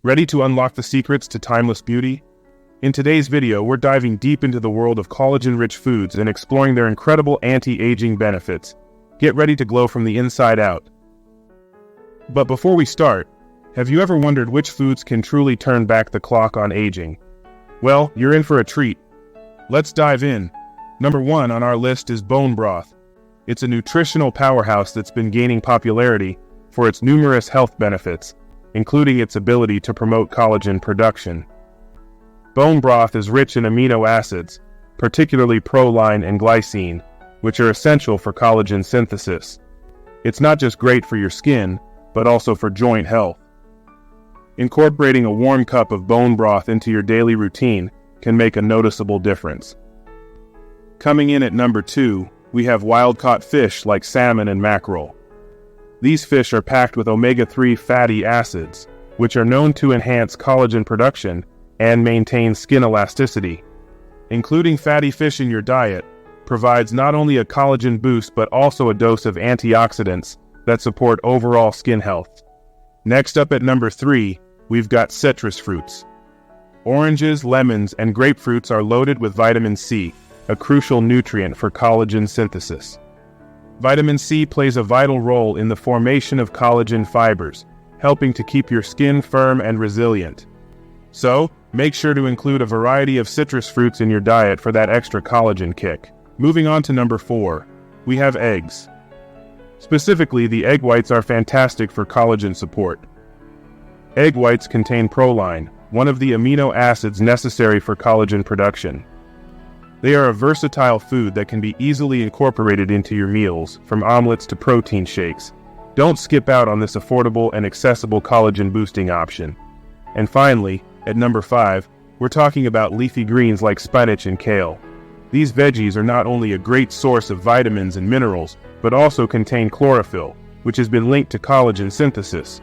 Ready to unlock the secrets to timeless beauty? In today's video, we're diving deep into the world of collagen-rich foods and exploring their incredible anti-aging benefits. Get ready to glow from the inside out. But before we start, have you ever wondered which foods can truly turn back the clock on aging? Well, you're in for a treat. Let's dive in. Number 1 on our list is bone broth. It's a nutritional powerhouse that's been gaining popularity for its numerous health benefits, including its ability to promote collagen production. Bone broth is rich in amino acids, particularly proline and glycine, which are essential for collagen synthesis. It's not just great for your skin, but also for joint health. Incorporating a warm cup of bone broth into your daily routine can make a noticeable difference. Coming in at number 2, we have wild-caught fish like salmon and mackerel. These fish are packed with omega-3 fatty acids, which are known to enhance collagen production and maintain skin elasticity. Including fatty fish in your diet provides not only a collagen boost but also a dose of antioxidants that support overall skin health. Next up at number 3, we've got citrus fruits. Oranges, lemons, and grapefruits are loaded with vitamin C, a crucial nutrient for collagen synthesis. Vitamin C plays a vital role in the formation of collagen fibers, helping to keep your skin firm and resilient. So, make sure to include a variety of citrus fruits in your diet for that extra collagen kick. Moving on to number 4, we have eggs. Specifically, the egg whites are fantastic for collagen support. Egg whites contain proline, one of the amino acids necessary for collagen production. They are a versatile food that can be easily incorporated into your meals, from omelets to protein shakes. Don't skip out on this affordable and accessible collagen boosting option. And finally, at number 5, we're talking about leafy greens like spinach and kale. These veggies are not only a great source of vitamins and minerals, but also contain chlorophyll, which has been linked to collagen synthesis.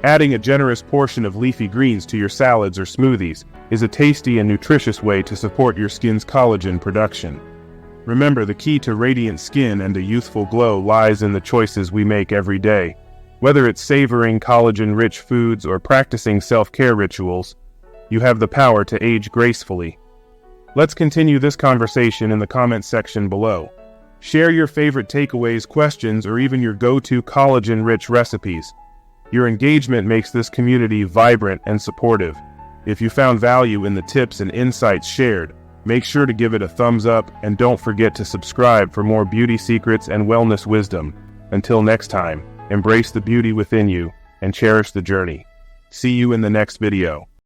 Adding a generous portion of leafy greens to your salads or smoothies is a tasty and nutritious way to support your skin's collagen production. Remember, the key to radiant skin and a youthful glow lies in the choices we make every day. Whether it's savoring collagen-rich foods or practicing self-care rituals, you have the power to age gracefully. Let's continue this conversation in the comments section below. Share your favorite takeaways, questions, or even your go-to collagen-rich recipes. Your engagement makes this community vibrant and supportive. If you found value in the tips and insights shared, make sure to give it a thumbs up and don't forget to subscribe for more beauty secrets and wellness wisdom. Until next time, embrace the beauty within you and cherish the journey. See you in the next video.